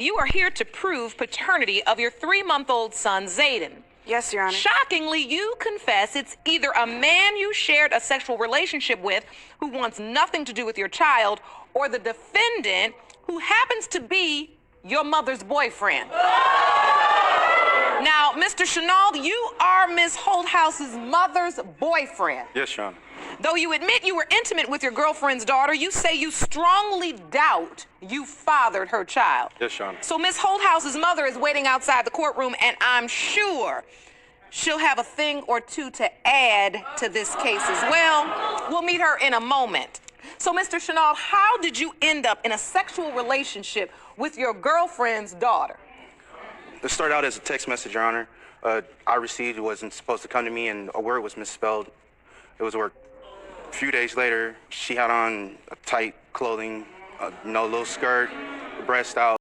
You are here to prove paternity of your 3-month-old son, Zayden. Yes, Your Honor. Shockingly, you confess it's either a man you shared a sexual relationship with who wants nothing to do with your child, or the defendant who happens to be your mother's boyfriend. Now, Mr. Chenault, you are Ms. Holthouse's mother's boyfriend. Yes, Your Honor. Though you admit you were intimate with your girlfriend's daughter, you say you strongly doubt you fathered her child. Yes, Your Honor. So Ms. Holthouse's mother is waiting outside the courtroom, and I'm sure she'll have a thing or two to add to this case as well. We'll meet her in a moment. So, Mr. Chenault, how did you end up in a sexual relationship with your girlfriend's daughter? It started out as a text message, Your Honor. I received it wasn't supposed to come to me, and a word was misspelled. It was a word. A few days later, she had on a tight clothing, little skirt, breast out.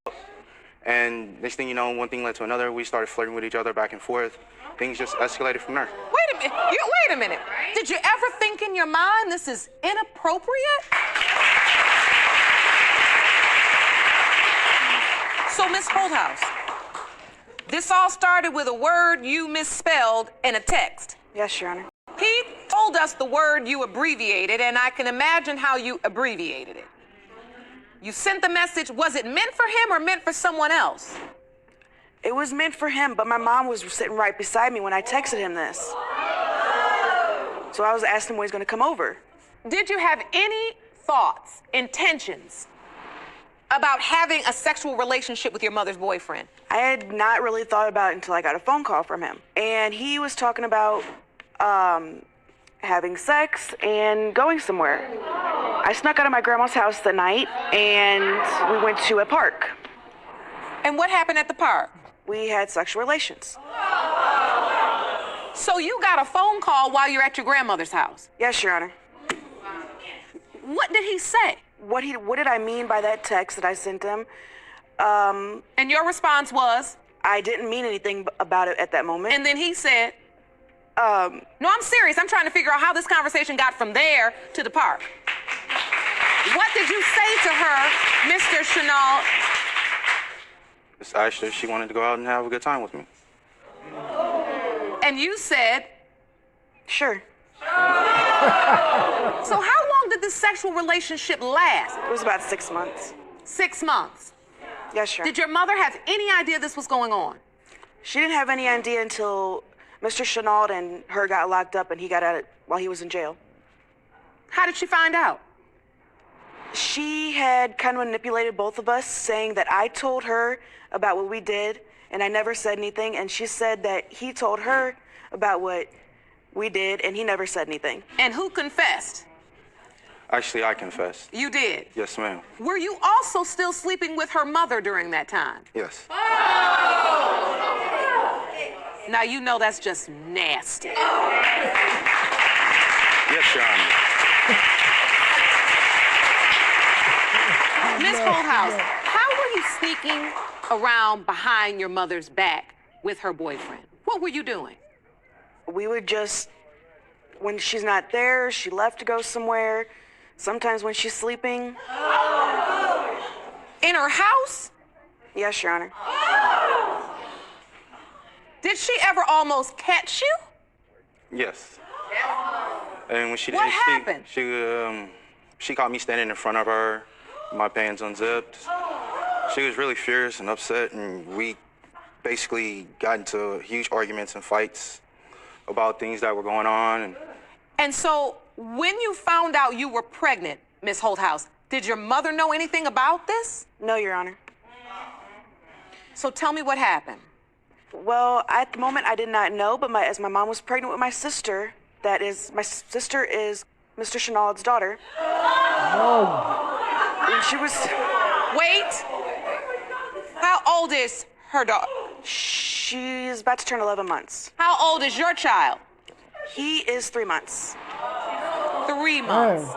And next thing you know, one thing led to another. We started flirting with each other back and forth. Things just escalated from there. Wait a minute. Did you ever think in your mind this is inappropriate? So, Miss Holthouse, this all started with a word you misspelled in a text. Yes, Your Honor. He told us the word you abbreviated, and I can imagine how you abbreviated it. You sent the message. Was it meant for him or meant for someone else? It was meant for him, but my mom was sitting right beside me when I texted him this. So I was asking him when he's going to come over. Did you have any thoughts, intentions about having a sexual relationship with your mother's boyfriend? I had not really thought about it until I got a phone call from him. And he was talking about having sex and going somewhere. I snuck out of my grandma's house that night, and we went to a park. And what happened at the park? We had sexual relations. So you got a phone call while you're at your grandmother's house? Yes, Your Honor. What did he say? What did I mean by that text that I sent him? And your response was? I didn't mean anything about it at that moment. And then he said? No, I'm serious. I'm trying to figure out how this conversation got from there to the park. What did you say to her, Mr. Chenault? Just asked her if she wanted to go out and have a good time with me. And you said? Sure. So how long did this sexual relationship last? It was about 6 months. 6 months? Yes, sure. Did your mother have any idea this was going on? She didn't have any idea until Mr. Chenault and her got locked up and he got out while he was in jail. How did she find out? She had kind of manipulated both of us, saying that I told her about what we did and I never said anything, and she said that he told her about what we did and he never said anything. And who confessed? Actually, I confessed. You did? Yes, ma'am. Were you also still sleeping with her mother during that time? Yes. Now, you know that's just nasty. Yes, Your Honor. Miss Holthouse, how were you sneaking around behind your mother's back with her boyfriend? What were you doing? We would just, when she's not there, she left to go somewhere. Sometimes when she's sleeping. In her house? Yes, Your Honor. Did she ever almost catch you? Yes. And when she did, What happened? she caught me standing in front of her, my pants unzipped. She was really furious and upset, and we basically got into huge arguments and fights about things that were going on. And so, when you found out you were pregnant, Miss Holthouse, did your mother know anything about this? No, Your Honor. So tell me what happened. Well, at the moment, I did not know, but as my mom was pregnant with my sister, my sister is Mr. Chenault's daughter. And she was... Wait. How old is her daughter? She's about to turn 11 months. How old is your child? He is 3 months. 3 months.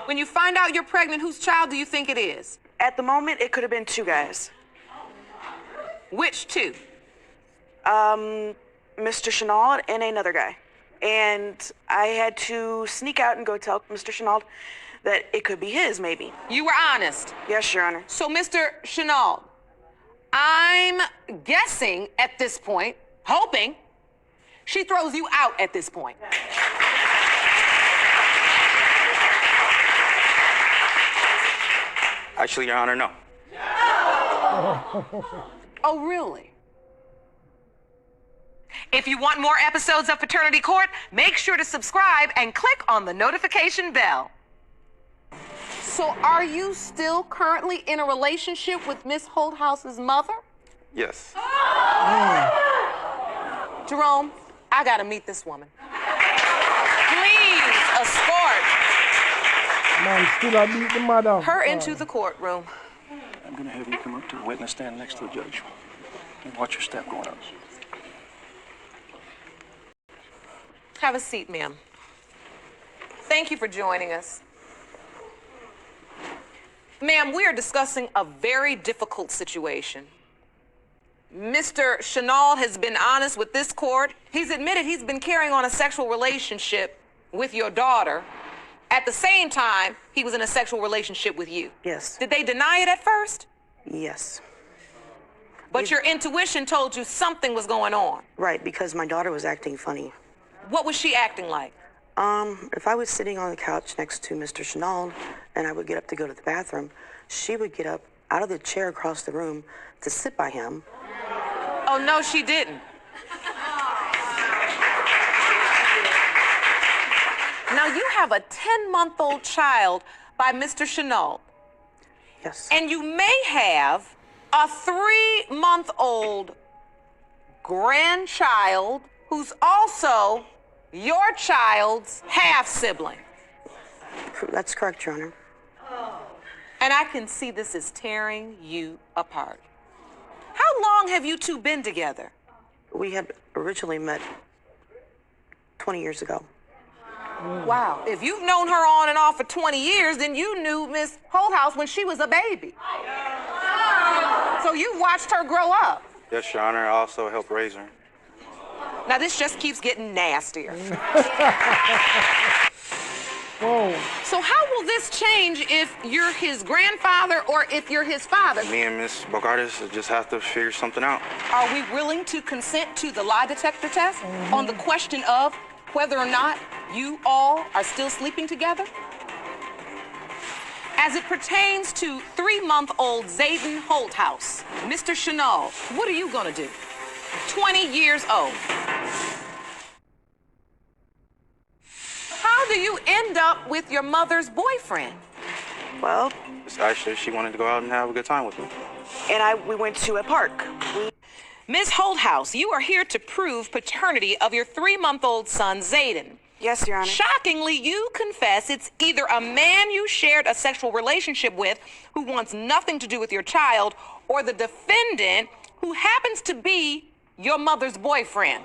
When you find out you're pregnant, whose child do you think it is? At the moment, it could have been 2 guys. Which 2? Mr. Chenault and another guy. And I had to sneak out and go tell Mr. Chenault that it could be his, maybe. You were honest? Yes, Your Honor. So, Mr. Chenault, guessing at this point, hoping, she throws you out at this point. Actually, Your Honor, no. Oh, really? If you want more episodes of Paternity Court, make sure to subscribe and click on the notification bell. So are you still currently in a relationship with Miss Holthouse's mother? Yes. Jerome, I gotta meet this woman. Please escort Man, still I beat the mother. her into the courtroom. I'm gonna have you come up to the witness stand next to the judge and watch your step going up. Have a seat, ma'am. Thank you for joining us. Ma'am, we are discussing a very difficult situation. Mr. Chenault has been honest with this court. He's admitted he's been carrying on a sexual relationship with your daughter. At the same time, he was in a sexual relationship with you. Yes. Did they deny it at first? Yes. But your intuition told you something was going on. Right, because my daughter was acting funny. What was she acting like? If I was sitting on the couch next to Mr. Chenault and I would get up to go to the bathroom, she would get up out of the chair across the room to sit by him. Oh, no, she didn't. Now, you have a 10-month-old child by Mr. Chenault, Yes. and you may have a 3-month-old grandchild who's also your child's half-sibling. That's correct, Your Honor. And I can see this is tearing you apart. How long have you two been together? We had originally met 20 years ago. Wow. If you've known her on and off for 20 years, then you knew Miss Holthouse when she was a baby. So you watched her grow up. Yes, Your Honor. I also helped raise her. Now this just keeps getting nastier. Whoa. So how will this change if you're his grandfather or if you're his father? Me and Miss Bogardis just have to figure something out. Are we willing to consent to the lie detector test on the question of whether or not you all are still sleeping together? As it pertains to 3-month-old Zayden Holthouse, Mr. Chenault, what are you gonna do? 20 years old. How do you end up with your mother's boyfriend? Well, Actually, she wanted to go out and have a good time with me. and we went to a park. Ms. Holthouse, you are here to prove paternity of your 3-month-old son, Zayden. Yes, Your Honor. Shockingly, you confess it's either a man you shared a sexual relationship with who wants nothing to do with your child, or the defendant who happens to be your mother's boyfriend.